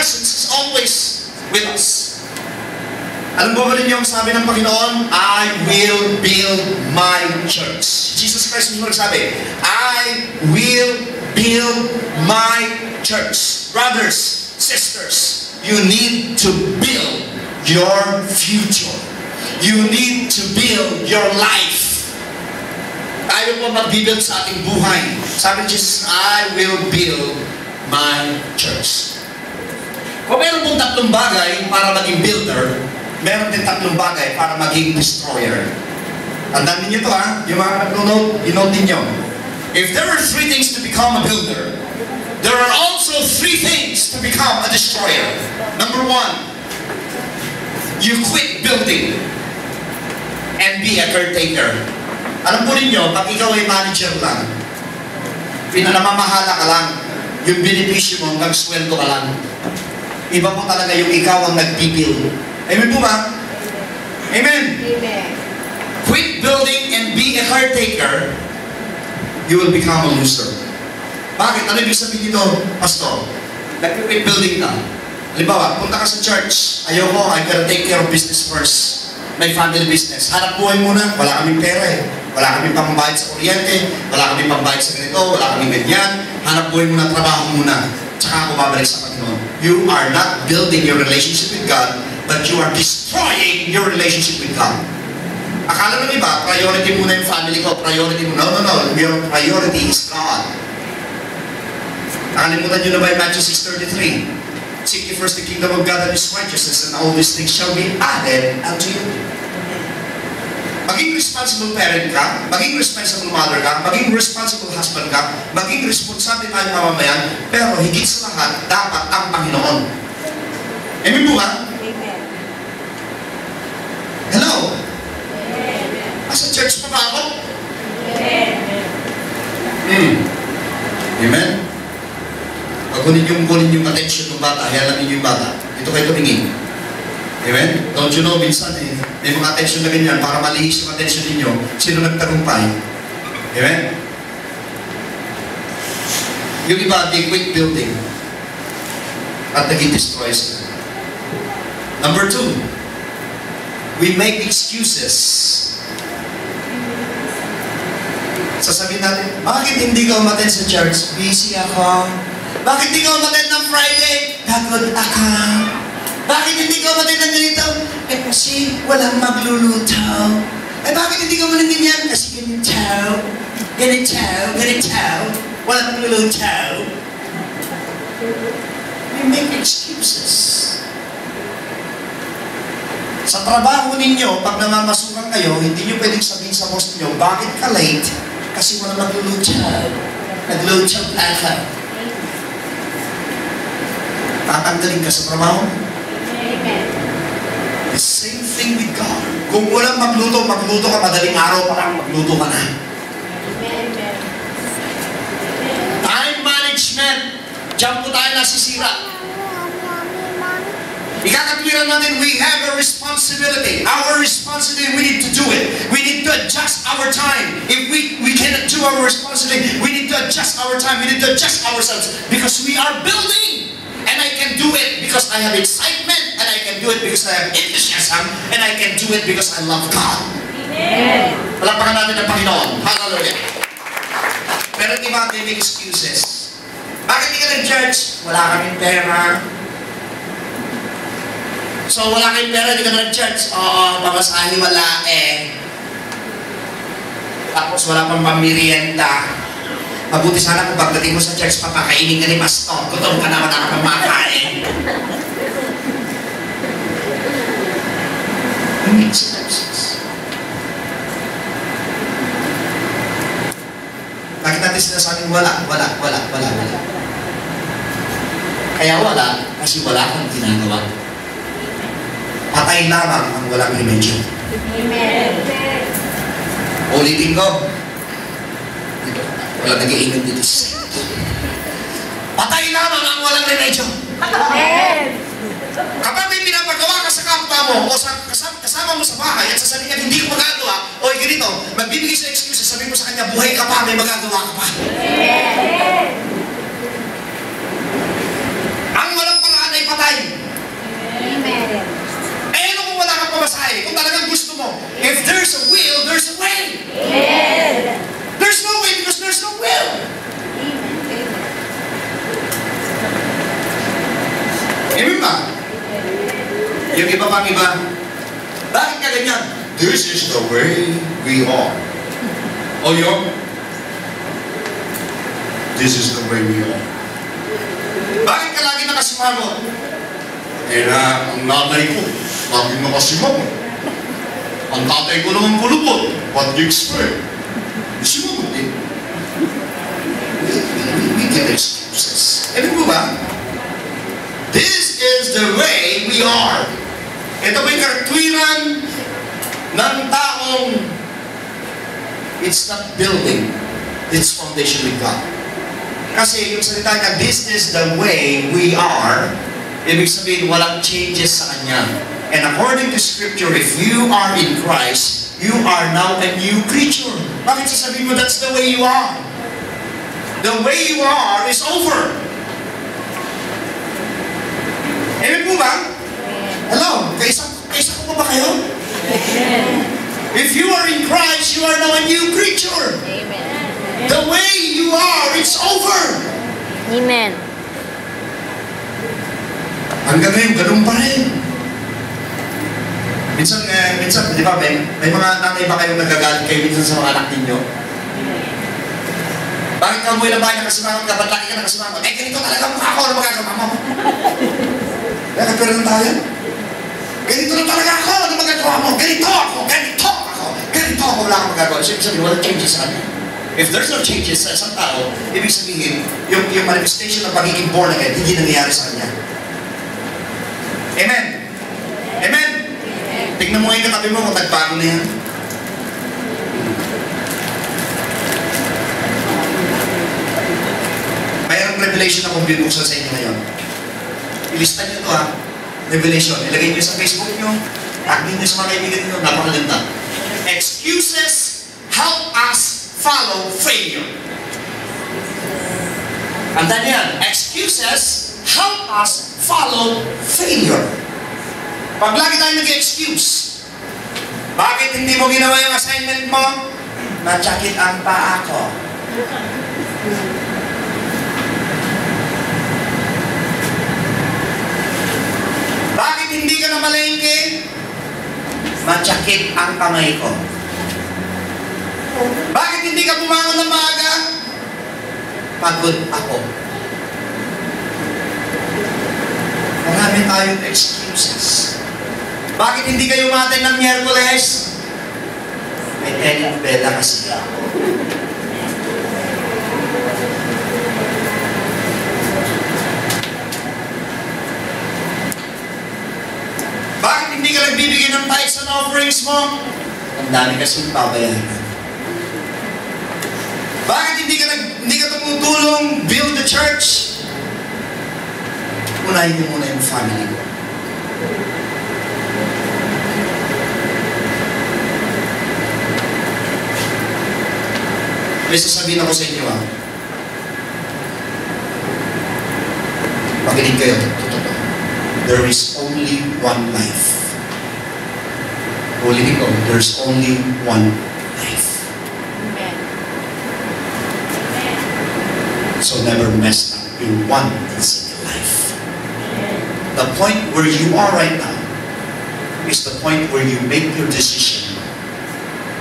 presence is always with us. Alam mo ba rin yung sabi ng Panginoon? I will build my church. Jesus Christ mismo nagsabi, I will build my church. Brothers, sisters, you need to build your future. You need to build your life. Tayo po mag-build sa ating buhay. Sabi ni Jesus, I will build my church. Kung meron pong tatlong bagay para maging builder, meron din tatlong bagay para maging destroyer. Tandaan ninyo ito ha, yung mga nag-note, i-note ninyo. If there are 3 things to become a builder, there are also 3 things to become a destroyer. Number 1, you quit building and be a caretaker. Alam po ninyo, pag ikaw ay manager lang, pinanamamahala ka lang, yung benepisyo mo hanggang sweldo ka lang. Iba po talaga yung ikaw ang nag-build. Amen po ba? Amen? Amen. Quit building and be a caretaker, you will become a loser. Bakit? Ano ibig sabihin dito, Pastor? Nag-quit building ka. Halimbawa, punta ka sa church, ayoko, I gotta take care of business first. May family business. Hanap buhay muna, wala kaming pera eh. Wala kaming pambayad sa kuryente, wala kaming pambayad sa ganito, wala kaming ganyan. Hanap buhay muna, trabaho muna. Tsaka ako babalik sa Panginoon. You are not building your relationship with God, but you are destroying your relationship with God. Akala ng iba, priority muna yung family ko, priority muna. No, no, no. Your priority is God. Nakalimutan nyo na ba yung Matthew 6:33? Seek ye first the kingdom of God and His righteousness, and all these things shall be added unto you. Maging responsible parent ka, maging responsible mother ka, maging responsible husband ka, maging responsable tayong mamamayan, pero higit sa lahat, dapat ang Panginoon. Amen po ba? Amen. Hello? Amen. Asa church pa ba ako? Amen. Amen? Pag kunin yung attention ng bata, hayalan ninyo yung bata. Ito kayo tumingin. Amen? Don't you know, minsan may mga attention na ganyan para malihis yung attention ninyo. Sino nagtagumpay? Amen? Yung iba, they quit building at naging destroy sila. Number 2, we make excuses. Sasabihin natin, bakit hindi ka umattend sa church? Busy ako. Bakit hindi ka umattend ng Friday? Pagod ako. Bakit hindi ka umattend ng ganito? Eh kasi walang magluluto. Eh bakit hindi ka umattend ganyan? Kasi ganito. Ganito. Walang magluluto. We make excuses. Sa trabaho ninyo, pag namamasukan kayo, hindi nyo pwedeng sabihin sa boss ninyo, bakit ka late? Kasi walang magluluto. Nagluto ako. Tatanggalin ka sa trabaho? Amen. The same thing with God. Kung walang magluto ka, madaling araw pa lang, magluto ka na. Amen. Time management. Diyan po tayo nasisira. Ikakatwiran natin, we have a responsibility. Our responsibility, we need to do it. We need to adjust our time. If we cannot do our responsibility, we need to adjust our time. We need to adjust ourselves because we are building. And I can do it because I have excitement, and I can do it because I have enthusiasm, and I can do it because I love God. Amen. Palapakan natin ang Panginoon. Hallelujah. Pero di ba, they make excuses. Bakit di ka nag-church? Wala kaming pera. So, wala kayong pera, di ka nag-church? Oo, pamasahe wala eh. Tapos wala pang pamirienda. Mabuti sana kung pagdating mo sa church, papakainin ka ni Pastor. Gutom ka naman na pamakain. Bakit natin sinasabing wala? Kaya wala, kasi wala kang ginagawa. Patay lamang ang walang remedyo. Amen. Ulitin ko. Wala nag-iingat dito sa patay lamang ang walang remedyo. Amen. Kapag may pinapagawa ka sa kapwa mo o sa kasama mo sa bahay at sasabihin niya, hindi ko magagawa, o ganito, magbibigay sa excuses, sabihin mo sa kanya, buhay ka pa, may magagawa ka pa. Amen. Ang walang paraan ay patay. Yung iba pang iba, bakit ka ganyan? This is the way we are. O yun? This is the way we are. Bakit ka lagi nakasimangot? Eh na, ang nanay ko, lagi nakasimangot. Ang tatay ko naman pulupot. What do you expect? Simangot din. We get excuses. Alam mo ba? This is the way we are. Ito ba'y kartwiran ng taong it's not building its foundation with God. Kasi yung salita niya, this is the way we are, ibig sabihin walang changes sa Kanya. And according to Scripture, if you are in Christ, you are now a new creature. Bakit sasabihin mo that's the way you are? The way you are is over. Amen po ba? Hello? Kaisa ko pa ba kayo? If you are in Christ, you are now a new creature. The way you are, it's over. Amen. Hanggang ngayon, ganun pa rin. Minsan, di ba, may mga nanay ba kayong nagagalit kayo minsan sa mga anak ninyo? Bakit ka umuwi na bahay nakasimangot ka? Ba't laki ka nakasimangot? Eh, ganito talaga mukha ako na magagawa mo. Nakapira lang tayo. Ganito na talaga ako na magagawa mo. Ganito ako. Wala akong magagawa. So, ibig sabihin, walang changes sa kanya. If there's no changes sa isang tao, ibig sabihin, yung manifestation ng pagiging born again, hindi nangyayari sa kanya. Amen? Amen? Tignan mo ngayon katabi mo kung nagbago na yan. Mayroong revelation akong binuksan sa inyo ngayon. Ilista nyo ito ha. Revelation. Ilagay nyo sa Facebook nyo. Tagin nyo sa mga kaibigan nyo. Napakalinta. Excuses help us follow failure. Andan yan. Excuses help us follow failure. Pag lagi tayo nag-excuse, bakit hindi mo ginawa yung assignment mo? Natsakit ang paa ko. Bakit hindi ka na malengke? Matsakit ang kamay ko. Bakit hindi ka bumangon ng maaga? Pagod ako. Marami tayong excuses. Bakit hindi kayo umaten ng Miyerkules? May telenovela kasi ako. Bakit hindi ka nagbibigay ng tithes and offerings mo? Ang dami kasing babayaran. Bakit hindi ka tumutulong build the church? Unahin niyo muna yung family ko. May sasabihin ako sa inyo Makinig kayo. Totoo. There is only one life. Ulitin ko, there's only one life. Amen. So never mess up in one single life. The point where you are right now is the point where you make your decision.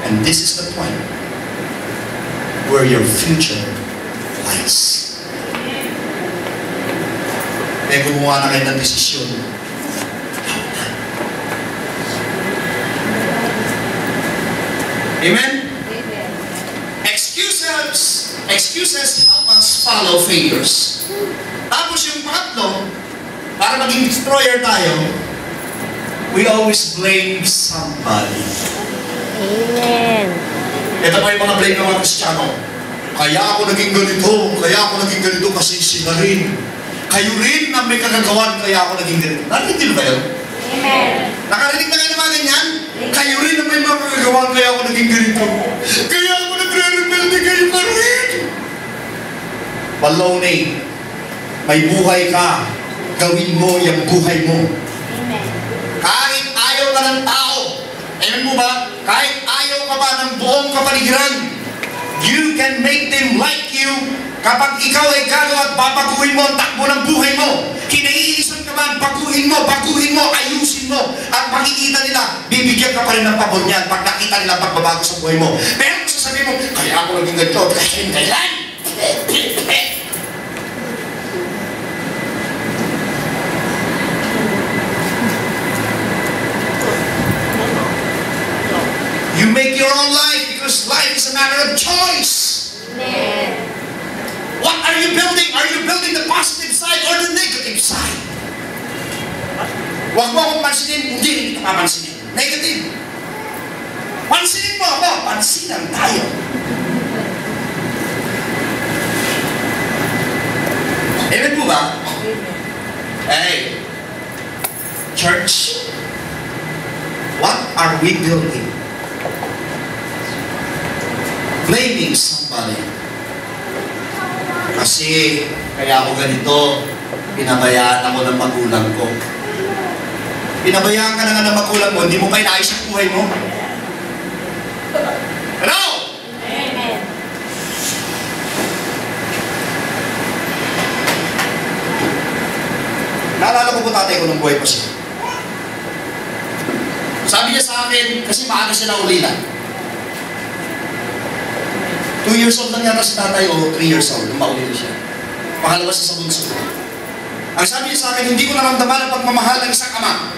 And this is the point where your future lies. May gumawa na kayo ng desisyon. Amen? Excuses help us follow failures. Tapos yung pangatlo, para maging destroyer tayo, we always blame somebody. Amen. Ito pa yung mga blame ng mga Kristiyano. Kaya ako naging ganito kasi sila rin. Kayo rin na may kagagawan, kaya ako naging ganito. Narinig ba yun? Amen. Nakarinig na kayo ng mga ganyan? Kayo rin na may mga kagagawan, kaya ako naging ganito. Kaya ako nagre-rebelde, kayo ka rin. Baloney. May buhay ka. Gawin mo yung buhay mo. Amen. Kahit ayaw ka ng tao. Amen mo ba? Kahit ayaw ka ba ng buong kapaligiran, you can make them like you kapag ikaw ay gagawa at babaguhin mo ang takbo ng buhay mo. Kinaiinisan ka ba, baguhin mo, ayusin ayusin mo. At makikita nila, bibigyan ka pa rin ng pabor niyan pag nakita nila pagbabago sa buhay mo. Pero kung sasabihin mo, kaya ako naging ganito, kasi yung kailan? You make your own life because life is a matter of choice. Amen. What are you building? Are you building the positive side or the negative side? Huwag mo akong pansinin, hindi rin kita papansinin. Negative. Pansinin mo ako, pansinan tayo. Amen po ba? Hey, church, what are we building? Blaming somebody. Kasi, kaya ako ganito, pinabayaan ako ng magulang ko. Pinabayaan ka na nga ng magulang mo, hindi mo pa inaayos ang buhay mo. Hello? Amen. Naalala ko po tatay ko nung buhay pa siya. Sabi niya sa akin, kasi maaga siya na ulila. 2 years old lang yata si tatay o 3 years old nung maulila siya. Pangalawa siya sa bunso. Ang sabi niya sa akin, hindi ko naramdaman ang pagmamahal ng isang ama.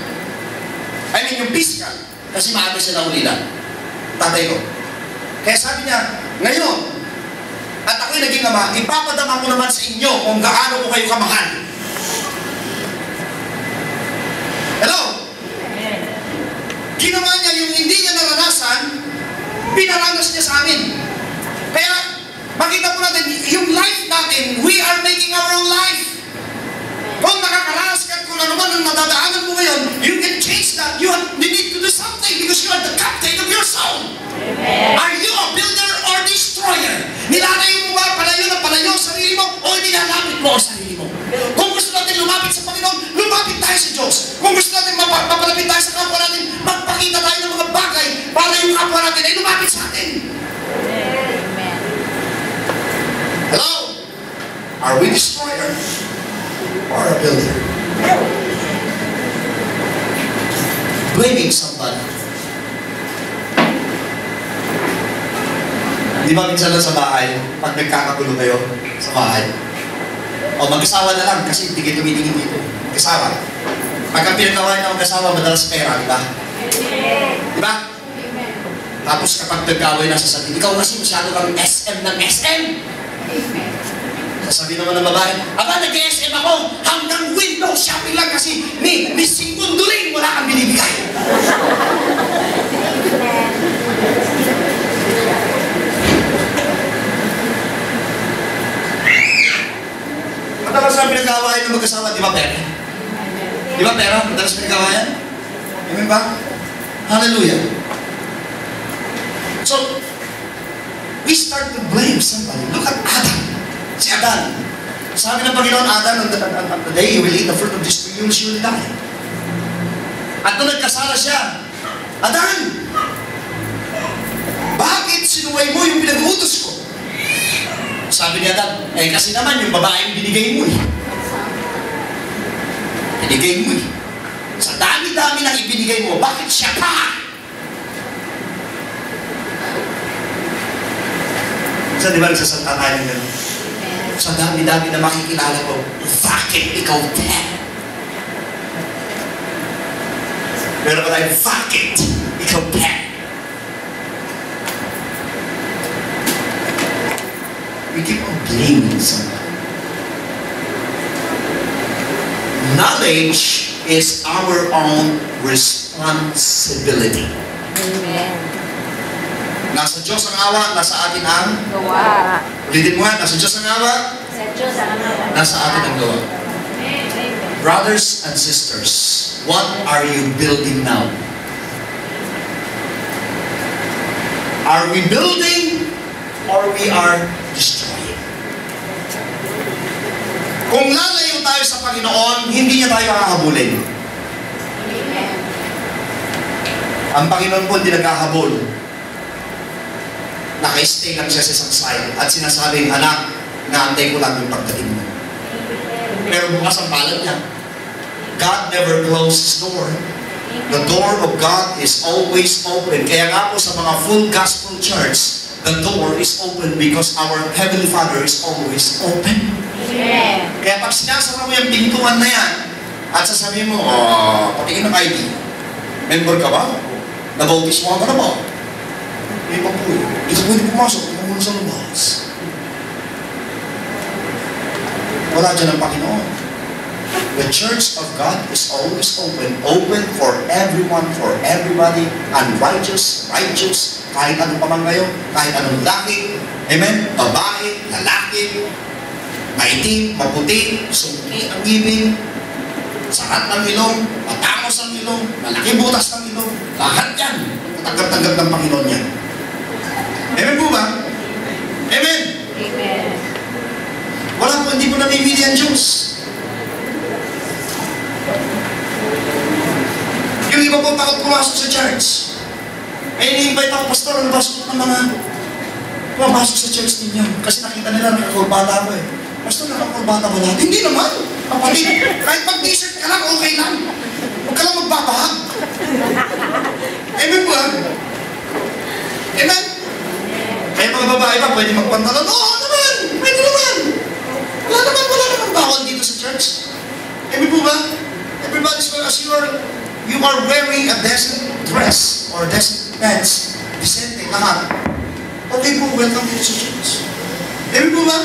I mean, yung physical. Kasi maaga siya na ulila. Tatay ko. Kaya sabi niya, ngayon, at ako'y naging ama, ipapadama ko naman sa inyo kung gaano ko kayo kamahal. Hello? Ginawa niya yung hindi niya naranasan, pinaranas niya sa amin. Kaya, makita po natin, yung life natin, we are making our own life. Kung nakakaranas ka, kung ano man ang nadadaanan mo ngayon, you can change that. You need to do something because you are the captain of your soul. Amen. Are you a builder or destroyer? Nilalayo mo ba palayo ang sarili mo o nilalapit mo ang sarili mo? Kung gusto natin lumapit sa Panginoon, lumapit tayo sa Diyos. Kung gusto natin mapalapit tayo sa kapwa natin, magpakita tayo ng mga bagay para yung kapwa natin ay lumapit sa atin. Amen. Hello? Are we destroyer or a builder? Blaming somebody. Di ba minsan lang sa bahay, pag nagkakagulo kayo sa bahay, o mag-asawa na lang kasi hindi kayo tumitingin dito. Mag-asawa. Pag ang pinagawa ng mag-asawa, madalas pera, di ba? Di ba? Tapos kapag nag-away na sasabihin, ikaw kasi masyado kang SM ng SM. Sasabihin naman ng babae, aba nag-SM ako, hanggang window shopping lang kasi ni Singunduling wala kang binibigay. Madalas na pinag-awayan ng mag-asawa, di ba pera? Di ba pera? Madalas pinag-awayan? Amen ba? Hallelujah. So, we start to blame somebody. Look at Adam. Si Adan. Sabi ng Panginoon, Adan, on the day you will eat the fruit of this tree, you will surely die. At nung nagkasala siya, Adan, bakit sinuway mo yung pinag-uutos ko? Sabi ni Adan, eh kasi naman yung babaeng binigay mo eh. Binigay mo eh. Sa dami-dami na ibinigay mo, bakit siya pa? Sa di ba nagsasalta tayo ng gano'n? Sa dami-dami na makikilala ko, bakit ikaw din? Pero pa tayo, bakit ikaw din? We keep on blaming somebody. Knowledge is our own responsibility. Amen. Nasa Diyos ang awa, nasa atin ang Gawa. ulitin mo nga, nasa Diyos ang awa, Sa Diyos ang gawa. nasa atin ang gawa. Amen. Brothers and sisters, what are you building now? Are we building or we are destroying? Kung lalayo tayo sa Panginoon, hindi niya tayo hahabulin. Amen. Ang Panginoon po hindi naghahabol. Naka-stay lang siya sa isang side at sinasabing, anak, naantay ko lang yung pagdating mo. Pero bukas ang palad niya. God never closed His door. The door of God is always open. Kaya nga po sa mga full gospel church, the door is open because our Heavenly Father is always open. Amen. Kaya pag sinasara mo yung pintuan na yan, at sasabihin mo, patingin ng ID. Member ka ba? Nabautismo ka na ba? Hindi pa po. Hindi ka pwede pumasok. Hindi ka muna sa labas. Wala dyan ang Panginoon. The church of God is always open. Open for everyone, for everybody. Unrighteous, righteous, kahit anong pa man kayo, kahit anong laki. Amen? Babae, lalaki, maitim, maputi, sungki ang ngipin, sarat ng ilong, matangos ang ilong, malaki butas ng ilong, lahat yan. Tanggap-tanggap ng Panginoon yan. Amen po ba? Amen? Amen. Wala po, hindi po namimili ang Diyos. Yung iba po takot pumasok sa church. Ay, ini-invite ako, pastor, ano ba ng mga pumasok sa church ninyo? Kasi nakita nila, nakakurbata ako eh. Pastor, nakakurbata ba lahat? Hindi naman. Kapatid, kahit mag-t-shirt ka lang, okay lang. Huwag ka lang magbabahag. Amen po ha? Amen? Kaya mga babae ba, pwede magpantalon? Oo naman, pwede naman. Wala naman bawal dito sa church. Amen po ba? Everybody's well, as you are wearing a decent dress or decent pants, decent lahat. Okay po, welcome to the church. Amen po ba?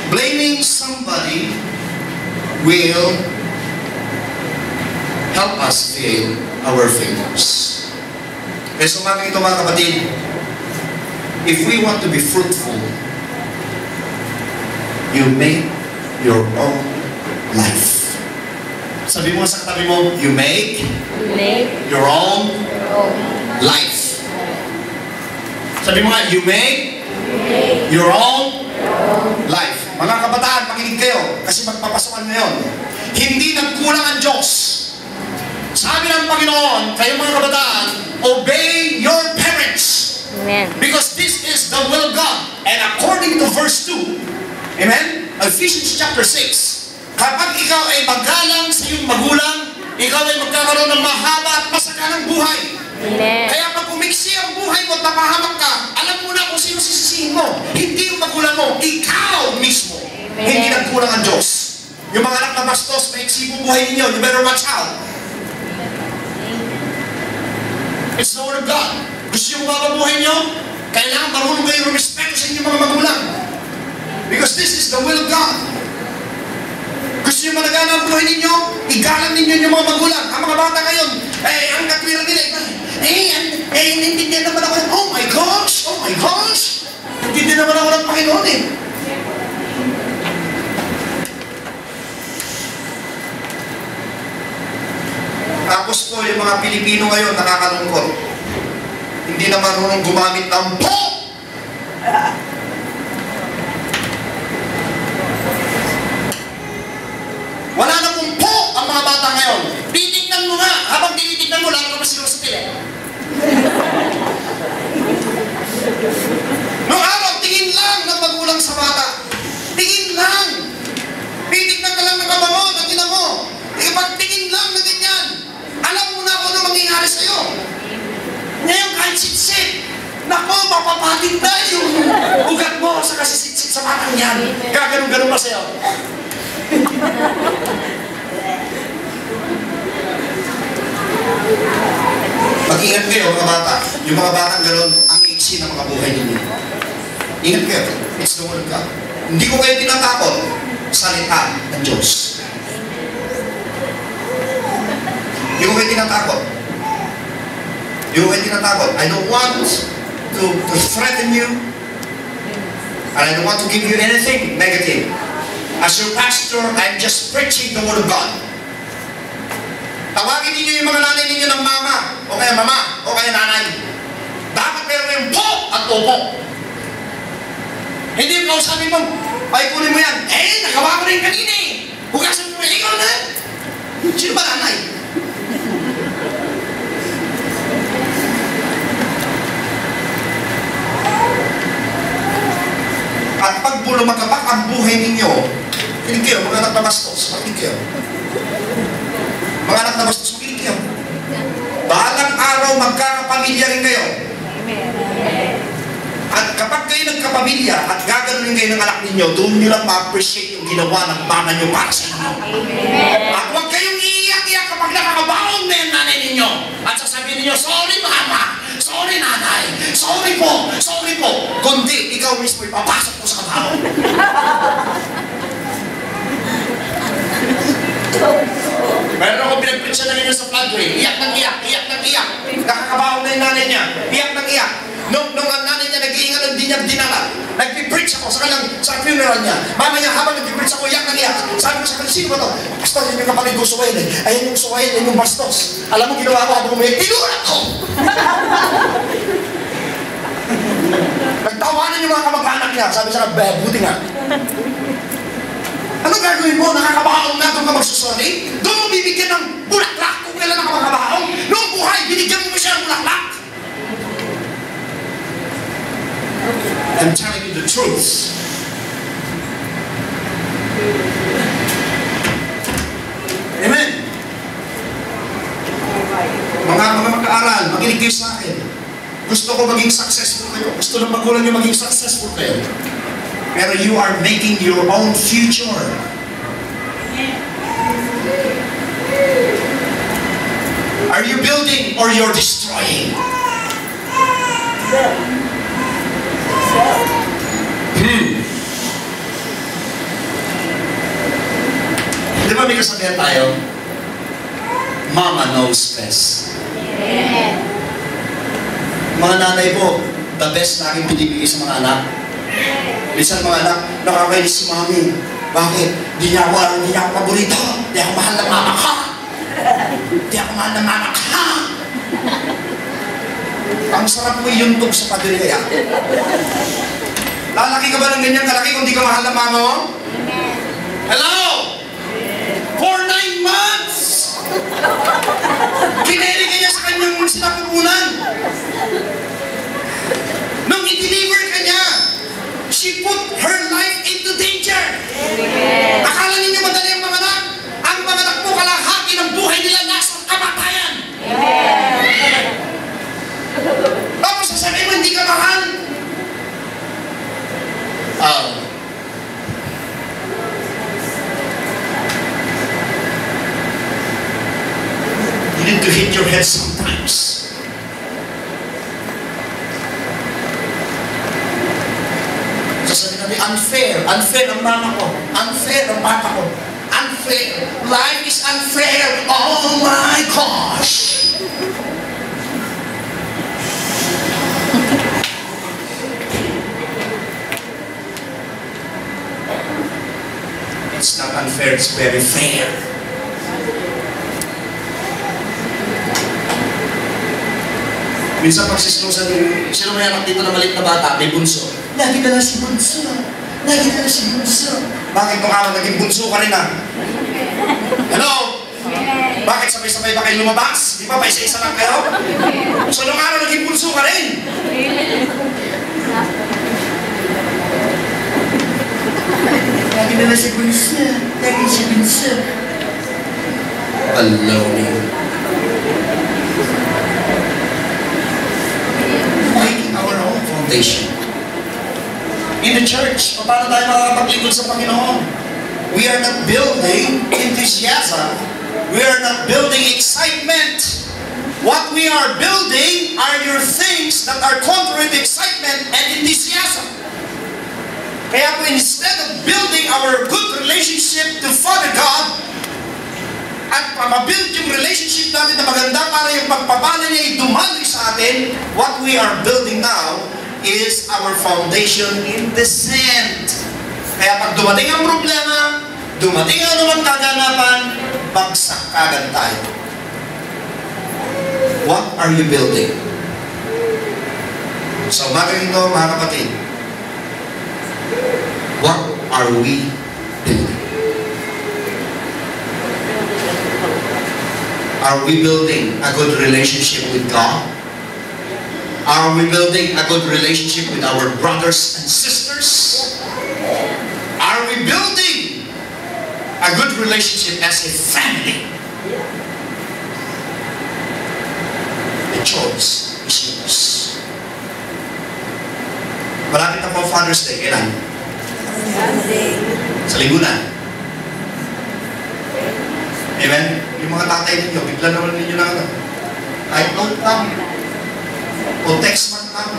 Blaming somebody will help us fail our failures. Kaya sumagin ito mga kapatid, if we want to be fruitful, you make your own life. Sabi mo sa katabi mo, you make your own life. Sabi mo nga, you make your own life. Mga kabataan, makinig kayo kasi magpapasokan ngayon. Hindi nagkulang ang Diyos. Sabi ng Panginoon, kayo mga kabataan, obey your parents. Amen. Because this is the will of God. And according to verse 2, amen? Ephesians chapter 6, kapag ikaw ay magalang sa iyong magulang, ikaw ay magkakaroon ng mahaba at masaganang buhay. Amen. Kaya pag umiksi ang buhay mo at napahamak ka, alam mo na kung sino sisisihin mo. Hindi yung magulang mo, ikaw mismo. Amen. Hindi nagkulang ang Diyos. Yung mga anak na bastos, may iksi po buhay ninyo. You better watch out. It's the word of God. Gusto yung mababuhay nyo, kailangan marunong kayo rumispeto sa inyong mga magulang. Because this is the will of God. Gusto yung malagana ang buhay ninyo, igalang ninyo yung mga magulang. Ang mga bata ngayon, ang katwiran nila, nandindihan naman ako, oh my gosh, nandindihan naman ako ng Panginoon eh. Tapos po, yung mga Pilipino ngayon, nakakalungkot. Hindi na marunong gumamit ng po! Wala na pong po ang mga bata ngayon. Titignan mo nga. Habang tinitignan mo, lalo ka pa sila sa tila. Noong araw, tingin lang ng magulang sa bata. Tingin lang. Titignan ka lang ng kabango, ng ina mo. Pagtingin lang na ganyan, alam mo na kung ano mangyayari sa'yo. Ngayon, kahit sit-sit, nako, mapapatin na yung ugat mo sa kasi sit-sit sa batang yan. Gaganon-ganon pa sa'yo. Mag-ingat kayo mga bata. Yung mga batang gano'n, ang iksi ng mga buhay ninyo. Ingat kayo. It's the word of God. Hindi ko kayo tinatakot. Salita ng Diyos. Hindi ko kayo tinatakot. Hindi ko kayo tinatakot. I don't want to threaten you. And I don't want to give you anything negative. As your pastor, I'm just preaching the word of God. Tawagin ninyo yung mga nanay ninyo ng mama, o kaya mama, o kaya nanay. Dapat meron yung po at opo. Hindi yung kausapin mo, ay kunin mo yan. Nagawa ko rin kanina eh. Hugasan mo, ikaw na. Sino ba nanay? At pag lumagapak ang buhay ninyo, kinig kayo, mga anak na bastos, makinig kayo. Mga anak na bastos, makinig kayo. Balang araw magkakapamilya rin kayo. At kapag kayo nagkapamilya at gaganunin kayo ng anak ninyo, doon nyo lang ma-appreciate yung ginawa ng mama nyo para sa inyo. At huwag kayong iiyak-iyak kapag nakakabaon na yung nanay ninyo. At sasabihin ninyo, sorry mama, sorry nanay, sorry po, sorry po. Kundi, ikaw mismo ipapasok ko sa kabaho. Meron ako pinag-preach na ninyo sa floodway. Iyak ng iyak, iyak ng iyak. Nakakabaon na yung nanay niya. Iyak ng iyak. Nung ang nanay niya nag-iingat, hindi niya dinala. Nag-preach ako sa funeral niya. Mama niya, habang nag-preach ako, iyak ng iyak. Sabi ko sa kanya, sino ba to? Pastor, yun yung kapatid ko, Suwail eh. Ayan yung Suwail, yan yung bastos. Alam mo, ginawa ko habang umiyak, tinulat ko! Nagtawanan yung mga kamag-anak niya. Sabi sa kanya, buti nga. Ano gagawin mo? Nakakabahaong na doon ka magsusori? Doon mo bibigyan ng bulaklak kung kailan nakakabahaong? Noong buhay, binigyan mo siya ng bulaklak? I'm telling you the truth. Amen. Mga mag-aaral, makinig kayo sa akin. Gusto ko maging successful kayo. Gusto ng magulang nyo maging successful kayo. Pero you are making your own future. Are you building or you're destroying? Di ba may kasabihan tayo? Mama knows best. Mga nanay po, the best na aking pinibigay sa mga anak. Minsan mga anak, nakakainis si mami. Bakit? Di niya ako paborito. Di ako mahal ng mama ka. Di ako mahal ng mama ka. Ang sarap mo yuntog sa padre kaya. Lalaki ka ba ng ganyan kalaki kung di ka mahal ng mama mo? Hello? For 9 months! Kineri ka niya sa kanyang sinapupunan. Nung i-deliver ka niya, she put her life into danger. Akala ninyo madali ang mga anak? Ang mga anak mo kalahati ng buhay nila nasa kamatayan. Tapos sasabihin mo, hindi ka mahal. You need to hit your head sometimes. Sasabihin natin, unfair ang mama ko, unfair ang papa ko, unfair, life is unfair, oh my gosh! It's not unfair, it's very fair. Minsan pagsislusan yung, sino may anak dito na maliit na bata, may bunso. Lagi na lang si bunso. Lagi na lang si bunso. Bakit nung araw naging bunso ka rin ah? Hello? Bakit sabay-sabay ba kayo lumabas? Di ba pa isa-isa lang kayo? So nung araw naging bunso ka rin. Lagi na lang si bunso. Lagi si bunso. Baloney. Making our own foundation. In the church, paano tayo makakapaglingkod sa Panginoon? We are not building enthusiasm. We are not building excitement. What we are building are your things that are contrary to excitement and enthusiasm. Kaya po, instead of building our good relationship to Father God, at mabuild yung relationship natin na maganda para yung pagpapala niya ay dumaloy sa atin, what we are building now is our foundation in the sand. Kaya pag dumating ang problema, dumating ang anumang kaganapan, bagsak kagad tayo. What are you building? So, magaling ito, mga kapatid. What are we building? Are we building a good relationship with God? Are we building a good relationship with our brothers and sisters? Are we building a good relationship as a family? choice is yours. Malapit na po Father's Day. Kailan? Sa linggo na. Amen? Yung mga tatay ninyo, bigla naman ninyo na ano. Kahit note lang. O text man lang.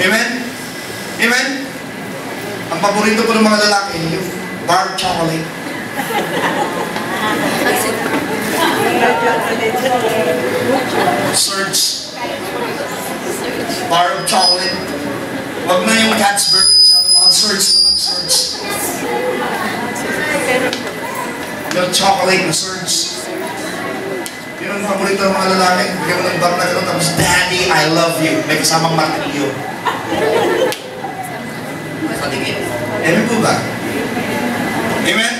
Amen? Amen? Ang paborito ko ng mga lalaki, yung bar chocolate. Surge. Bar of chocolate. Wag na yung Cadbury. Surge naman, surge. Yung chocolate na surge. Yun ang paborito ng mga lalaki. Bigyan mo ng bar na gano'n. Tapos, Daddy, I love you. May kasamang martilyo. Patigit. Amen po ba? Amen?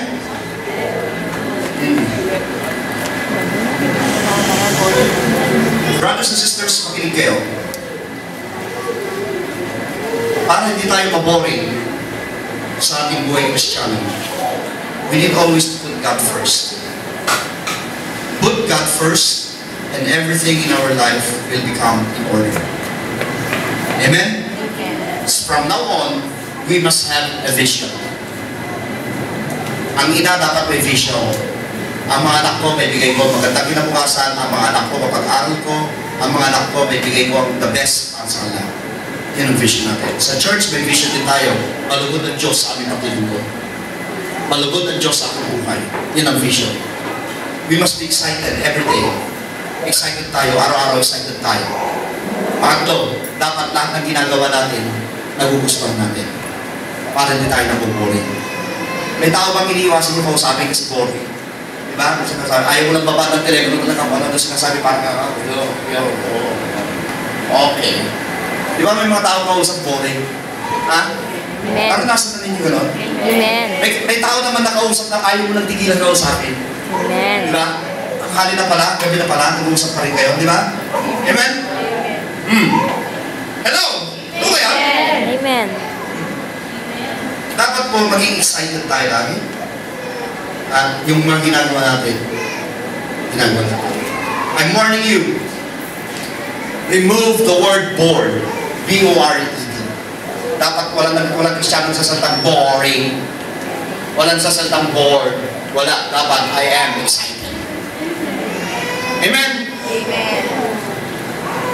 Brothers and sisters, makinig kayo. Para hindi tayo maboring sa ating buhay Kristiyano, we need always to put God first. Put God first, and everything in our life will become in order. Amen? From now on, we must have a vision. Ang ina dapat may vision. Ang mga anak ko, may bigay ko magandang kinabukasan. Ang mga anak ko, mapag-aral ko. Ang mga anak ko, may bigay ko ang the best para sa kanila. Yan ang vision natin. Sa church, may vision din tayo. Malugod ang Diyos sa aming paglilingkod. Malugod ang Diyos sa aming buhay. Yan ang vision. We must be excited every day. Excited tayo. Araw-araw excited tayo. Pangatlo, dapat lahat ng ginagawa natin, nagugustuhan natin. Para hindi tayo nabuboring. May tao bang iniiwasan niyo kausapin kasi boring? Diba? Sinasabi, ayaw mo lang baba ng telepono na kapano doon sinasabi parang, okay. Diba may mga tao kausap boring? Ha? Amen. Parang nasa na ninyo gano'n? Amen. May tao naman nakausap na ayaw mo lang tigilan kausapin. Amen. Diba? Ang hali na pala, gabi na pala, nag-uusap pa rin kayo. Diba? Amen? Hello? Ano ba yan? Amen. Dapat po maging excited tayo lagi. At yung mga ginagawa natin, ginagawa natin. I'm warning you. Remove the word bored. B-O-R-E-D. Dapat walang Kristiyano sa salitang boring. Walang sa salitang bored. Wala. Dapat I am excited. Amen? Amen.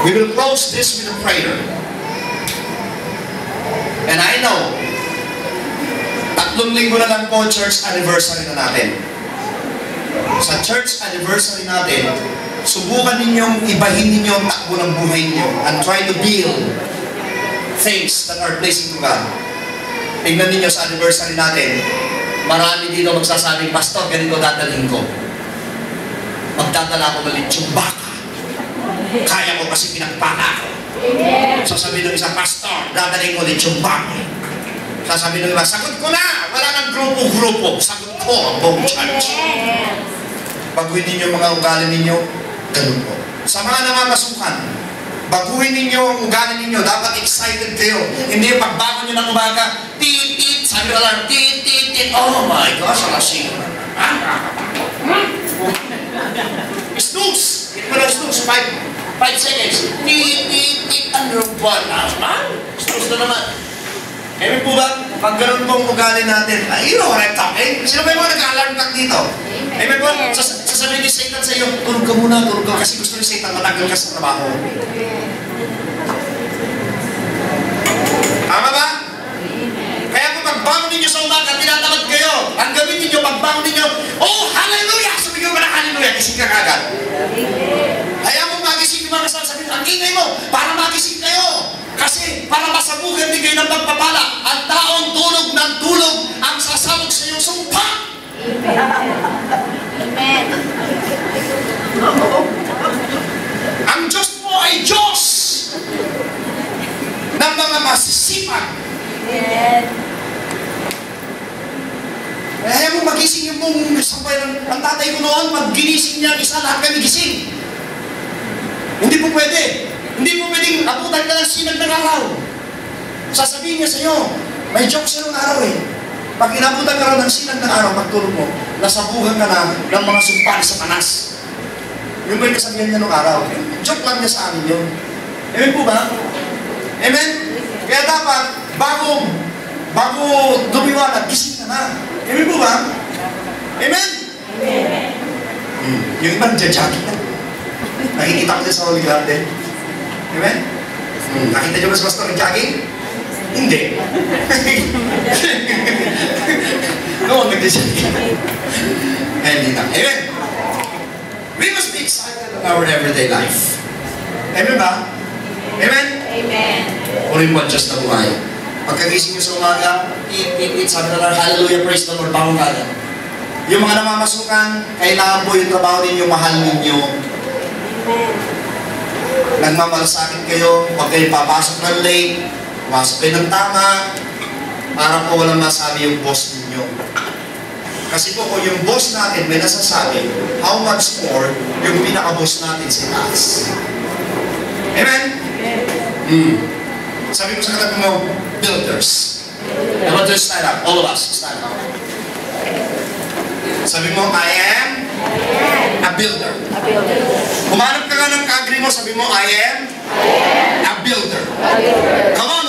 We will close this with a prayer. And I know, 3 linggo na lang po, church anniversary na natin. Sa church anniversary natin, subukan ninyong ibahin ninyo ang takbo ng buhay ninyo and try to build things that are pleasing to God. Tingnan ninyo sa anniversary natin, marami dito magsasabing, Pastor, ganito dadalhin ko. Magdadala ko ng lechong baka. Kaya ko kasi pinagpaka ko. Sasabihin ng isang pastor, dadalhin ko lechong baka. Sasabihin ng iba, sagot ko na! Wala nang grupo-grupo. Sagot ko ang buong church. Baguhin ninyo mga ugali ninyo, ganun po. Sa mga namamasukan, baguhin ninyo ang ugali ninyo. Dapat excited kayo. Hindi yung pagbago nyo ng umaga, tit-tit, sabi na lang, tit-tit-tit. Oh my gosh, alasing. Snooze! Hit mo lang snooze. 5 seconds. Tit-tit-tit. Ano ba naman? Snooze na naman. Amen po ba? Pag ganun pong ugali natin, you know what I'm talking? Sino ba yung mga nag-alarm clock dito? Amen po? Sasabihin ni Satan sa iyo, tulog ka muna, tulog ka. Kasi gusto ni Satan, matagal ka sa trabaho. Tama ba? Kaya kung pagbangon ninyo sa umaga, tinatamad kayo. Ang gawin ninyo, pagbangon ninyo, oh, hallelujah! Sabihin mo na hallelujah, gising ka kagad. Kaya mo magising yung mga kasal, sabihin, ang ingay mo, para magising kayo. Kasi para masabugan din kayo ng pagpapala, ang taong tulog ng tulog ang sasabog sa iyong sumpa. Amen. Ang Diyos mo ay Diyos ng mga masisipag. Amen. Kaya mo magising yung mong sampay ng ang tatay ko noon, pag ginising niya, isa lahat kami gising. Hindi po pwede. Hindi mo pwedeng abutan ka ng sinag ng araw. Sasabihin niya sa iyo, may joke siya ng araw eh. Pag inabutan ka raw ng sinag ng araw, pagtulog mo, nasabuhan ka na ng mga sumpal sa panas. Yung may kasabihan niya nung araw. Joke lang niya sa amin yun. Amen po ba? Amen? Kaya dapat, bago lumiwanag, gising ka na. Amen po ba? Amen? Amen. Yung iba nagja-jogging na. Nakikita ko din sa Holy Garden. Amen? Nakita niyo ba sa pastor nag-jogging? Hindi. Noon nag-jogging. Hindi na. Amen? We must be excited in our everyday life. Amen ba? Amen? Amen. Ulit po ang Diyos na buhay. Pagkagising niyo sa umaga, eat, sabi na lang, hallelujah, praise the Lord, bangon ka na. Yung mga namamasukan, kailangan po yung trabaho ninyo, mahal ninyo. Nagmamalasakit kayo, huwag kayo papasok ng late, pumasok kayo ng tama, para po walang masabi yung boss ninyo. Kasi po kung yung boss natin may nasasabi, how much more yung pinaka-boss natin sa taas. Amen? Sabi ko sa katabi mo, builders. I want to stand up, all of us, stand up. Sabi mo, I am a builder. A builder. Humanap ka nga ng kagri mo, sabi mo, I am a builder. A builder. Come on,